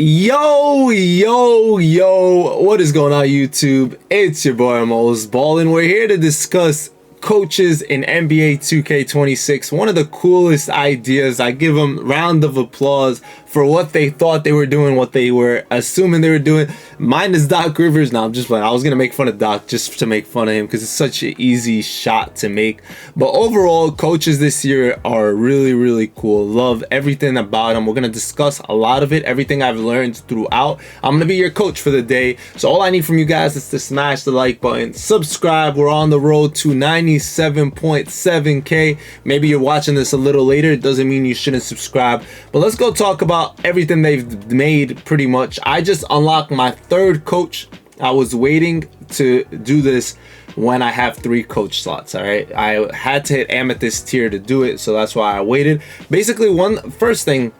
Yo, what is going on, YouTube? It's your boy Mosballin. We're here to discuss coaches in NBA 2k26. One of the coolest ideas. I give them round of applause for what they thought they were doing, what they were assuming they were doing. Mine is Doc Rivers. Now I'm just playing. I was gonna make fun of Doc just to make fun of him because it's such an easy shot to make. But overall, coaches this year are really cool. Love everything about them. We're gonna discuss a lot of it, everything I've learned throughout. I'm gonna be your coach for the day. So all I need from you guys is to smash the like button, subscribe. We're on the road to 97.7K. Maybe you're watching this a little later. It doesn't mean you shouldn't subscribe. But let's go talk about everything they've made pretty much. I just unlocked my third coach. I was waiting to do this when I have 3 coach slots. All right, I had to hit amethyst tier to do it, so that's why I waited. Basically, first thing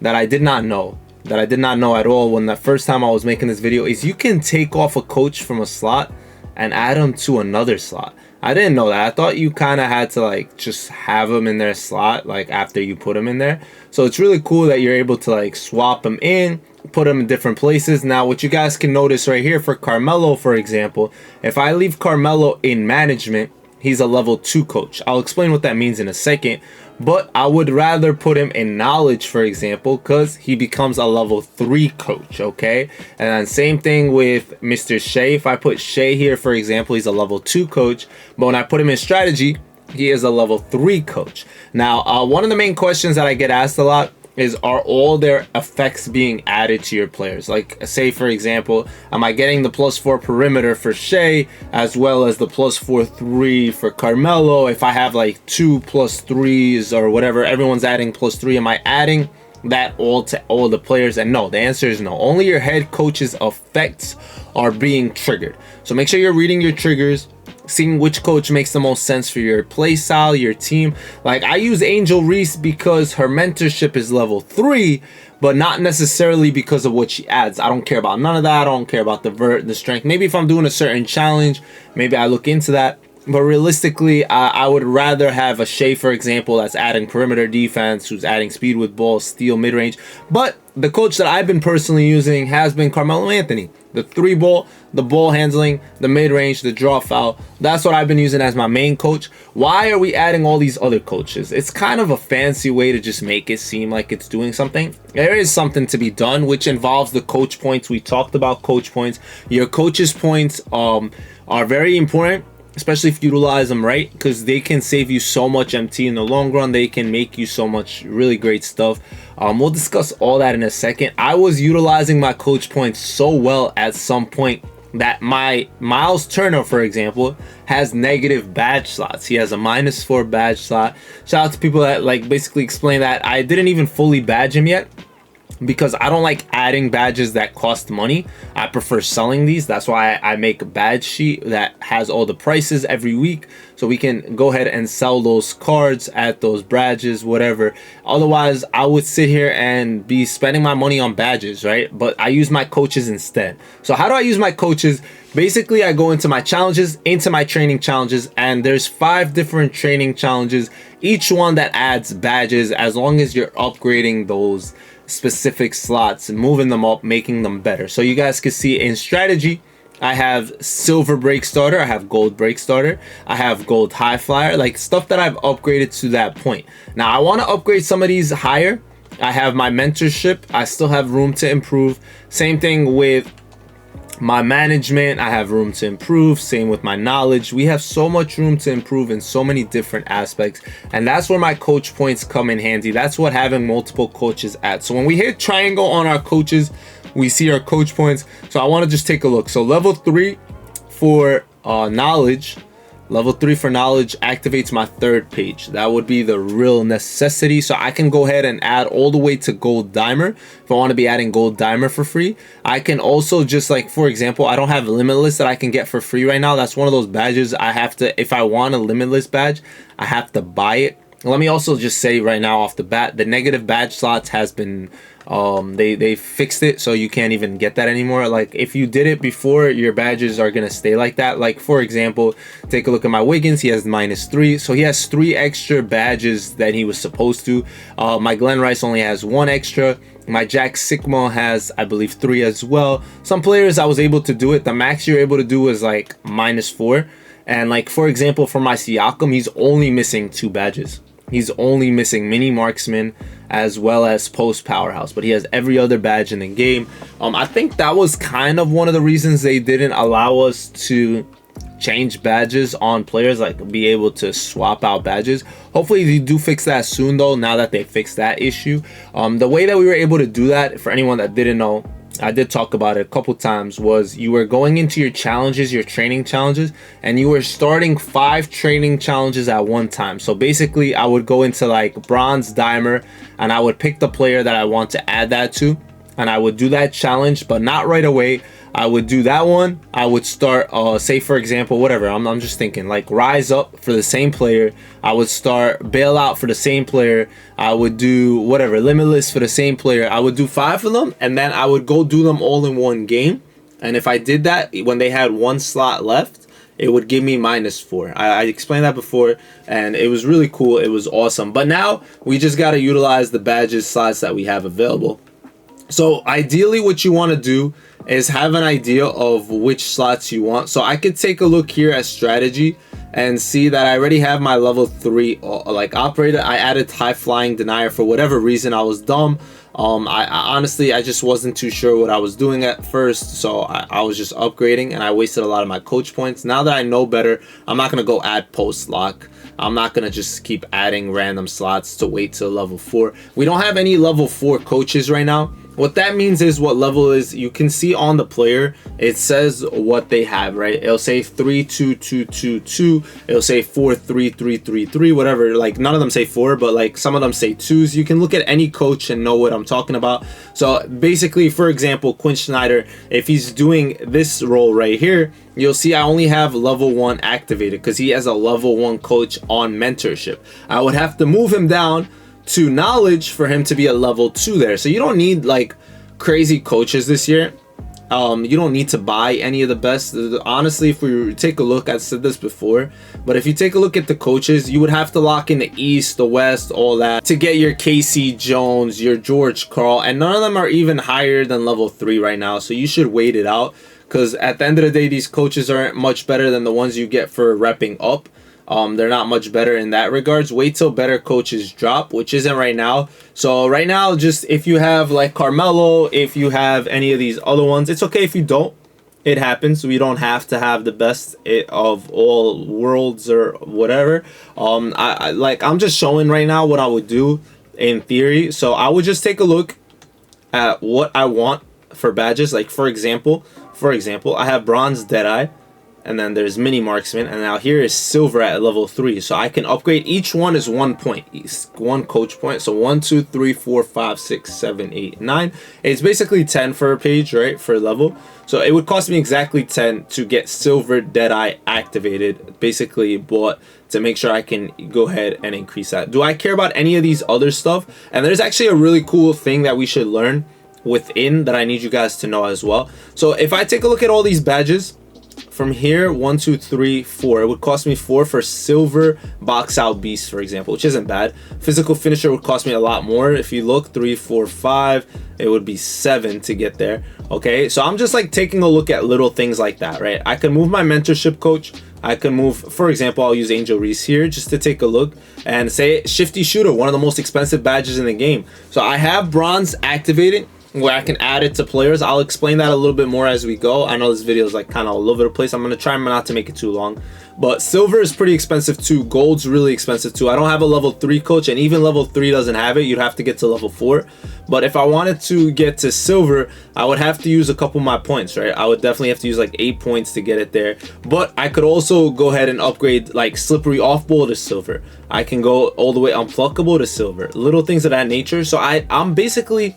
that I did not know at all when the first time I was making this video is you can take off a coach from a slot and add them to another slot. I didn't know that. I thought you kind of had to like just have them in their slot like after you put them in there. So it's really cool that you're able to like swap them in, put them in different places. Now what you guys can notice right here for Carmelo, for example, if I leave Carmelo in management, he's a level 2 coach. I'll explain what that means in a second, but I would rather put him in knowledge, for example, because he becomes a level 3 coach, okay? And then same thing with Mr. Shea. If I put Shea here, for example, he's a level 2 coach, but when I put him in strategy, he is a level 3 coach. Now, one of the main questions that I get asked a lot is, are all their effects being added to your players? Like, say for example, am I getting the +4 perimeter for Shea as well as the +4-3 for Carmelo? If I have like 2 +3s or whatever, everyone's adding +3, am I adding that all to all the players? And no, the answer is no. Only your head coach's effects are being triggered. So make sure you're reading your triggers, seeing which coach makes the most sense for your play style, your team. Like, I use Angel Reese because her mentorship is level 3, but not necessarily because of what she adds. I don't care about none of that. I don't care about the strength. Maybe if I'm doing a certain challenge, maybe I look into that. But realistically, I would rather have a Shea, for example, that's adding perimeter defense, who's adding speed with ball, steal, mid-range. But the coach that I've been personally using has been Carmelo Anthony. The 3-ball, the ball handling, the mid-range, the draw foul. That's what I've been using as my main coach. Why are we adding all these other coaches? It's kind of a fancy way to just make it seem like it's doing something. There is something to be done, which involves the coach points. We talked about coach points. Your coach's points are very important, especially if you utilize them right, because they can save you so much MT in the long run. They can make you so much really great stuff. We'll discuss all that in a second. I was utilizing my coach points so well at some point that my Miles Turner, for example, has negative badge slots. He has a -4 badge slot. Shout out to people that like basically explain that. I didn't even fully badge him yet, because I don't like adding badges that cost money. I prefer selling these. That's why I make a badge sheet that has all the prices every week, so we can go ahead and sell those cards at those badges, whatever. Otherwise, I would sit here and be spending my money on badges, right? But I use my coaches instead. So how do I use my coaches? Basically, I go into my challenges, into my training challenges, and there's 5 different training challenges, each one that adds badges, as long as you're upgrading those specific slots and moving them up, making them better. So you guys can see in strategy, I have silver break starter, I have gold break starter, I have gold high flyer, like stuff that I've upgraded to that point. Now I want to upgrade some of these higher. I have my mentorship, I still have room to improve. Same thing with my management, I have room to improve. Same with my knowledge. We have so much room to improve in so many different aspects, and that's where my coach points come in handy. That's what having multiple coaches at. So when we hit triangle on our coaches, we see our coach points. So I want to just take a look. So level 3 for knowledge, level 3 for knowledge activates my 3rd page. That would be the real necessity. So I can go ahead and add all the way to gold dimer if I want to be adding gold dimer for free. I can also just, like, for example, I don't have limitless that I can get for free right now. That's one of those badges I have to, if I want a limitless badge, I have to buy it. Let me also just say right now off the bat, the negative badge slots has been they fixed it, so you can't even get that anymore. Like, if you did it before, your badges are gonna stay like that. Like, for example, take a look at my Wiggins. He has -3, so he has 3 extra badges that he was supposed to. My Glenn Rice only has 1 extra. My Jack Sigma has, I believe, 3 as well. Some players I was able to do it. The max you're able to do is like -4. And like, for example, for my Siakam, he's only missing 2 badges. He's only missing Mini Marksman as well as Post Powerhouse, but he has every other badge in the game. I think that was kind of one of the reasons they didn't allow us to change badges on players, like be able to swap out badges. Hopefully they do fix that soon though, now that they fixed that issue. The way that we were able to do that, for anyone that didn't know, I did talk about it a couple times, was you were going into your challenges, your training challenges, and you were starting 5 training challenges at one time. So basically I would go into like bronze, dimer, and I would pick the player that I want to add that to, and I would do that challenge, but not right away. I would do that one. I would start, say for example, whatever. I'm just thinking like Rise Up for the same player. I would start Bailout for the same player. I would do whatever, Limitless for the same player. I would do 5 of them, and then I would go do them all in one game. And if I did that when they had 1 slot left, it would give me -4. I explained that before, and it was really cool. It was awesome. But now we just got to utilize the badges slots that we have available. So ideally what you want to do is have an idea of which slots you want. So I could take a look here at strategy and see that I already have my level 3 like operator. I added high flying denier for whatever reason. I was dumb. I honestly, I just wasn't too sure what I was doing at first, so I was just upgrading, and I wasted a lot of my coach points. Now that I know better, I'm not gonna go add post lock. I'm not gonna just keep adding random slots to wait till level 4. We don't have any level 4 coaches right now. What that means is, what level is, you can see on the player, it says what they have, right? It'll say 3-2-2-2-2. It'll say 4-3-3-3-3, whatever. Like, none of them say 4, but like some of them say 2s. You can look at any coach and know what I'm talking about. So basically, for example, Quinn Snyder, if he's doing this role right here, you'll see I only have level 1 activated because he has a level 1 coach on mentorship. I would have to move him down to knowledge for him to be a level 2 there. So you don't need like crazy coaches this year. You don't need to buy any of the best. Honestly, if we take a look, I've said this before, but if you take a look at the coaches, you would have to lock in the East, the West, all that to get your KC Jones, your George Karl, and none of them are even higher than level 3 right now. So you should wait it out, because at the end of the day, these coaches aren't much better than the ones you get for repping up. They're not much better in that regards. Wait till better coaches drop, which isn't right now. So right now, just if you have like Carmelo, if you have any of these other ones, it's okay if you don't. It happens. We don't have to have the best of all worlds or whatever. I'm just showing right now what I would do in theory. So I would just take a look at what I want for badges. Like for example, I have Bronze Deadeye. And then there's Mini Marksman, and now here is Silver at level 3. So I can upgrade. Each one is 1 point, 1 coach point. So 1, 2, 3, 4, 5, 6, 7, 8, 9. It's basically 10 for a page, right? For level. So it would cost me exactly 10 to get Silver Deadeye activated. Basically bought to make sure I can go ahead and increase that. Do I care about any of these other stuff? And there's actually a really cool thing that we should learn within that I need you guys to know as well. So if I take a look at all these badges, from here, 1, 2, 3, 4. It would cost me 4 for Silver Box Out Beast, for example, which isn't bad. Physical Finisher would cost me a lot more. If you look, 3, 4, 5, it would be 7 to get there. Okay, so I'm just like taking a look at little things like that, right? I can move my mentorship coach. I can move, for example, I'll use Angel Reese here just to take a look and say Shifty Shooter, one of the most expensive badges in the game. So I have Bronze activated, where I can add it to players. I'll explain that a little bit more as we go. I know this video is like kind of all over the place. I'm going to try not to make it too long. But Silver is pretty expensive too. Gold's really expensive too. I don't have a level 3 coach, and even level 3 doesn't have it. You'd have to get to level 4. But if I wanted to get to Silver, I would have to use a couple of my points, right? I would definitely have to use like 8 points to get it there. But I could also go ahead and upgrade like Slippery Off Ball to Silver. I can go all the way Unpluckable to Silver. Little things of that nature. So I'm basically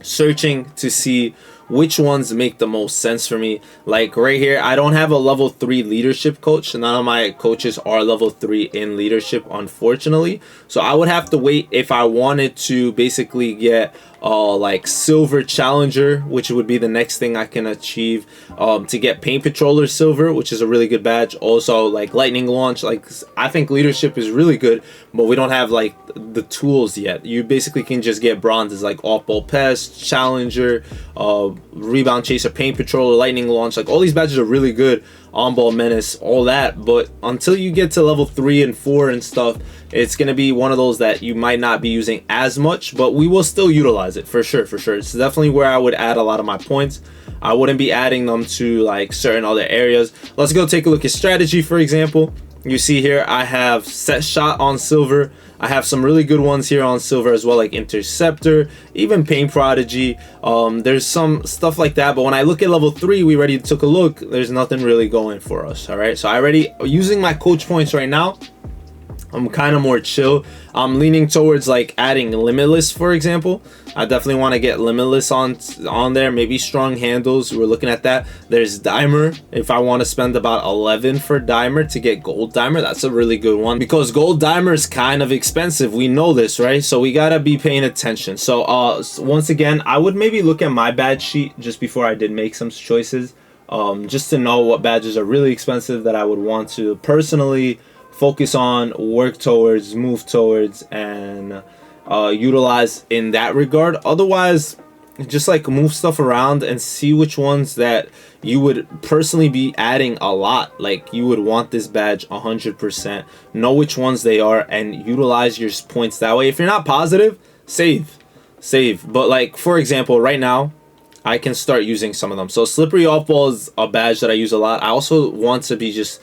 searching to see which ones make the most sense for me. Like right here, I don't have a level 3 leadership coach. None of my coaches are level 3 in leadership, unfortunately. So I would have to wait if I wanted to basically get like silver challenger, which would be the next thing I can achieve, to get paint patroller silver, which is a really good badge. Also like lightning launch. Like I think leadership is really good, but we don't have like the tools yet. You basically can just get bronzes like off ball pest, challenger, rebound chaser, paint patroller, lightning launch. Like all these badges are really good, on ball menace, all that, but until you get to level 3 and 4 and stuff, it's gonna be one of those that you might not be using as much, but we will still utilize it for sure. It's definitely where I would add a lot of my points. I wouldn't be adding them to like certain other areas. Let's go take a look at strategy, for example. You see here I have set shot on silver. I have some really good ones here on silver as well, like interceptor, even paint prodigy. There's some stuff like that, but when I look at level 3, we already took a look, there's nothing really going for us. All right, so I already using my coach points right now. I'm kind of more chill. I'm leaning towards like adding limitless, for example. I definitely want to get limitless on there. Maybe strong handles, we're looking at that. There's dimer. If I want to spend about 11 for dimer to get gold dimer, that's a really good one, because gold dimer is kind of expensive. We know this, right? So we gotta be paying attention. So once again, I would maybe look at my badge sheet just before I did make some choices, just to know what badges are really expensive that I would want to personally focus on, work towards, move towards, and utilize in that regard. Otherwise, just like move stuff around and see which ones that you would personally be adding a lot. Like you would want this badge 100%. Know which ones they are and utilize your points that way. If you're not positive, save. But like for example, right now, I can start using some of them. So slippery off ball is a badge that I use a lot. I also want to be just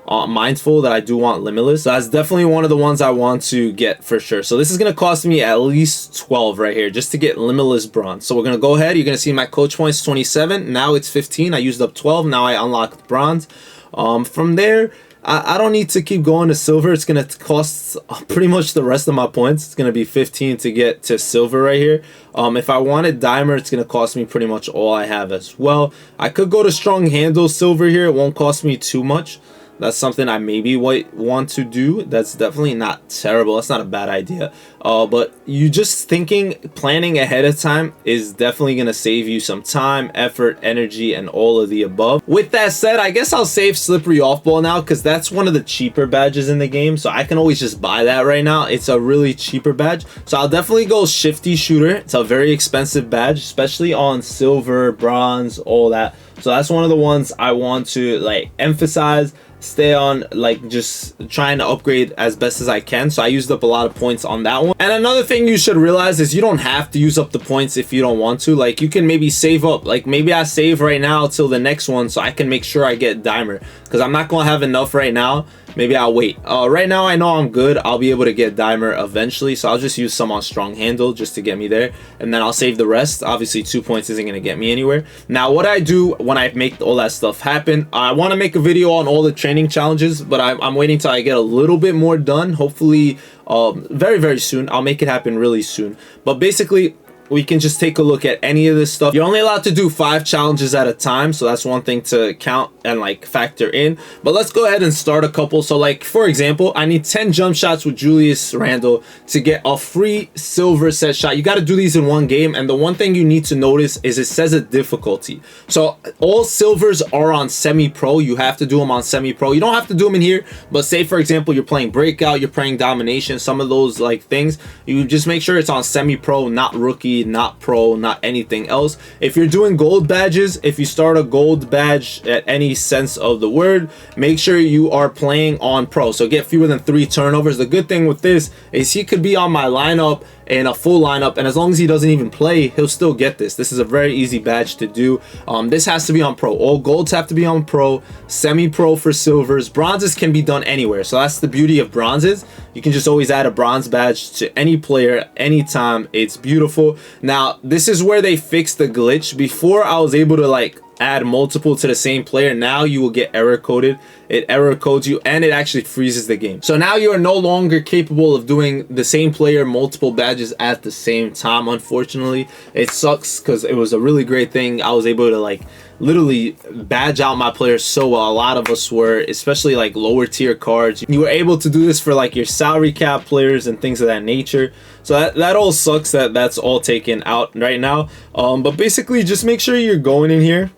mindful that I do want limitless. So that's definitely one of the ones I want to get for sure. So this is going to cost me at least 12 right here just to get limitless bronze. So we're going to go ahead. You're going to see my coach points 27. Now it's 15. I used up 12. Now I unlocked bronze. From there, I don't need to keep going to silver. It's going to cost pretty much the rest of my points. It's going to be 15 to get to silver right here. If I wanted dimer, it's going to cost me pretty much all I have as well. I could go to strong handle silver here. It won't cost me too much. That's something I maybe want to do. That's definitely not terrible. That's not a bad idea. But you just planning ahead of time is definitely going to save you some time, effort, energy, and all of the above. With that said, I guess I'll save slippery off ball now because that's one of the cheaper badges in the game. So I can always just buy that right now. It's a really cheaper badge. So I'll definitely go shifty shooter. It's a very expensive badge, especially on silver, bronze, all that. So that's one of the ones I want to like emphasize. Stay on, like just trying to upgrade as best as I can. So I used up a lot of points on that one. And another thing you should realize is you don't have to use up the points if you don't want to. Like you can maybe save up, like maybe I save right now till the next one so I can make sure I get dimer, because I'm not gonna have enough right now. Maybe I'll wait. Right now I know I'm good. I'll be able to get dimer eventually, so I'll just use some on strong handle just to get me there, and then I'll save the rest. Obviously 2 points isn't gonna get me anywhere. Now what I do when I make all that stuff happen, I want to make a video on all the training challenges, but I'm waiting till I get a little bit more done. Hopefully very soon. I'll make it happen really soon. But basically, we can just take a look at any of this stuff. You're only allowed to do 5 challenges at a time, so that's one thing to count and like factor in. But let's go ahead and start a couple. So like for example, I need 10 jump shots with Julius Randle to get a free silver set shot. You got to do these in one game, and the one thing you need to notice is it says a difficulty. So all silvers are on semi-pro. You have to do them on semi-pro. You don't have to do them in here, but say for example you're playing breakout, you're playing domination, some of those like things, you just make sure it's on semi-pro, not rookie, not pro, not anything else. If you're doing gold badges, if you start a gold badge at any sense of the word, make sure you are playing on pro, so get fewer than 3 turnovers. The good thing with this is he could be on my lineup in a full lineup, and as long as he doesn't even play, he'll still get this. This is a very easy badge to do. This has to be on pro. All golds have to be on pro, semi-pro for silvers. Bronzes can be done anywhere, so that's the beauty of bronzes. You can just always add a bronze badge to any player anytime. It's beautiful. Now this is where they fixed the glitch. Before I was able to like add multiple to the same player, now you will get error coded. It error codes you, and it actually freezes the game. So now you are no longer capable of doing the same player multiple badges at the same time. Unfortunately, it sucks because it was a really great thing. I was able to like literally badge out my players so well. A lot of us were, especially like lower tier cards. You were able to do this for like your salary cap players and things of that nature. So that all sucks that that's all taken out right now. But basically just make sure you're going in here,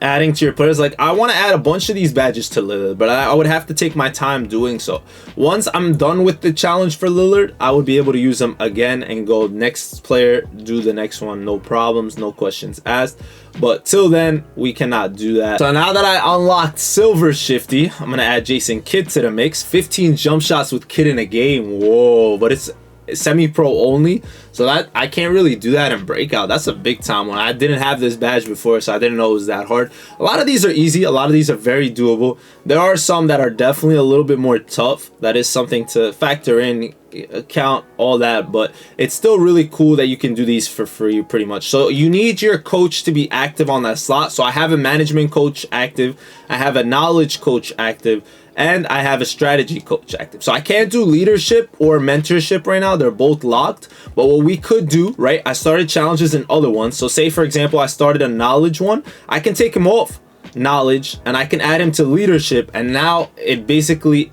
adding to your players. Like I want to add a bunch of these badges to Lillard, but I would have to take my time doing so. Once I'm done with the challenge for Lillard, I would be able to use them again and go next player, do the next one, no problems, no questions asked. But till then, we cannot do that. So now that I unlocked Silver Shifty, I'm gonna add Jason Kidd to the mix. 15 jump shots with Kidd in a game. Whoa, but it's semi-pro only, so that I can't really do that in breakout. That's a big time one. I didn't have this badge before, so I didn't know it was that hard. A lot of these are easy, a lot of these are very doable. There are some that are definitely a little bit more tough. That is something to factor in, account all that, but it's still really cool that you can do these for free pretty much. So you need your coach to be active on that slot. So I have a management coach active, I have a knowledge coach active, and I have a strategy coach active. So I can't do leadership or mentorship right now. They're both locked. But what we could do, right? I started challenges in other ones. So say, for example, I started a knowledge one. I can take him off knowledge and I can add him to leadership, and now it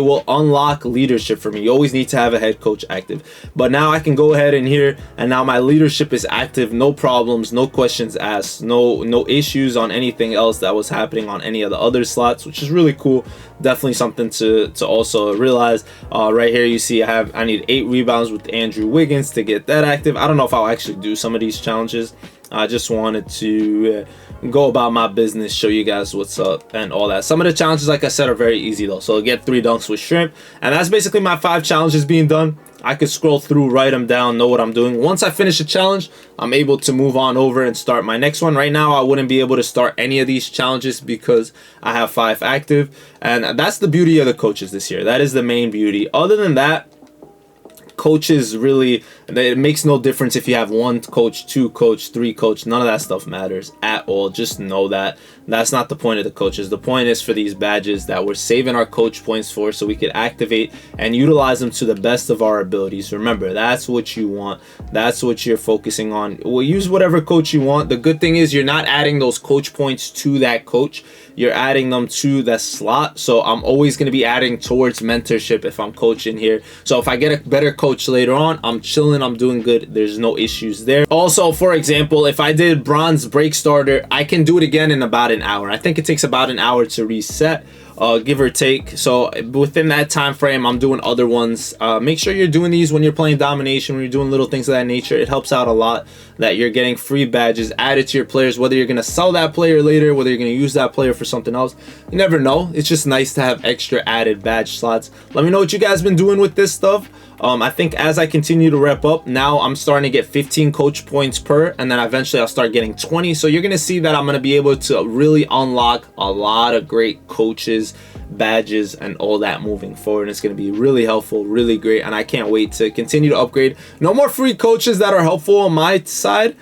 will unlock leadership for me. You always need to have a head coach active, but now I can go ahead in here and now my leadership is active, no problems, no questions asked, no issues on anything else that was happening on any of the other slots, which is really cool. Definitely something to also realize. Right here you see I need 8 rebounds with Andrew Wiggins to get that active. I don't know if I'll actually do some of these challenges. I just wanted to go about my business, show you guys what's up and all that. Some of the challenges, like I said, are very easy though. So get 3 dunks with shrimp, and that's basically my 5 challenges being done. I could scroll through, write them down, know what I'm doing. Once I finish a challenge, I'm able to move on over and start my next one. Right now, I wouldn't be able to start any of these challenges because I have 5 active, and that's the beauty of the coaches this year. That is the main beauty. Other than that, coaches really, it makes no difference if you have 1 coach, 2 coach, 3 coach. None of that stuff matters at all. Just know that that's not the point of the coaches. The point is for these badges that we're saving our coach points for, so we could activate and utilize them to the best of our abilities. Remember, that's what you want. That's what you're focusing on. We'll use whatever coach you want. The good thing is you're not adding those coach points to that coach. You're adding them to the slot. So I'm always going to be adding towards mentorship if I'm coaching here. So if I get a better coach later on, I'm chilling, I'm doing good. There's no issues there. Also, for example, if I did bronze break starter, I can do it again in about an hour. I think it takes about an hour to reset, give or take. So within that time frame, I'm doing other ones. Make sure you're doing these when you're playing domination, when you're doing little things of that nature. It helps out a lot that you're getting free badges added to your players, whether you're going to sell that player later, whether you're going to use that player for something else. You never know. It's just nice to have extra added badge slots. Let me know what you guys been doing with this stuff. I think as I continue to rep up, now I'm starting to get 15 coach points per, and then eventually I'll start getting 20. So you're going to see that I'm going to be able to really unlock a lot of great coaches, badges, and all that moving forward. It's going to be really helpful, really great, and I can't wait to continue to upgrade. No more free coaches that are helpful on my side.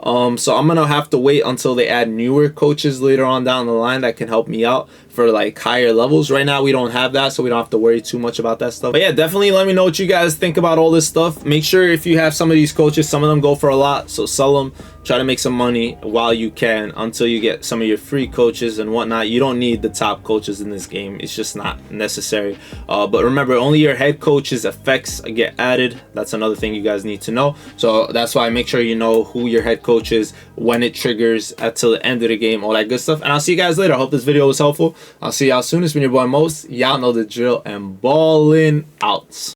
So I'm gonna have to wait until they add newer coaches later on down the line that can help me out for like higher levels. Right now we don't have that, so we don't have to worry too much about that stuff. But yeah, definitely let me know what you guys think about all this stuff. Make sure if you have some of these coaches, some of them go for a lot, so sell them. Try to make some money while you can until you get some of your free coaches and whatnot. You don't need the top coaches in this game. It's just not necessary. But remember, only your head coach's effects get added. That's another thing you guys need to know. So that's why make sure you know who your head coach is, when it triggers until the end of the game, all that good stuff. And I'll see you guys later. I hope this video was helpful. I'll see y'all soon. It's been your boy Mos. Y'all know the drill, and ballin' out.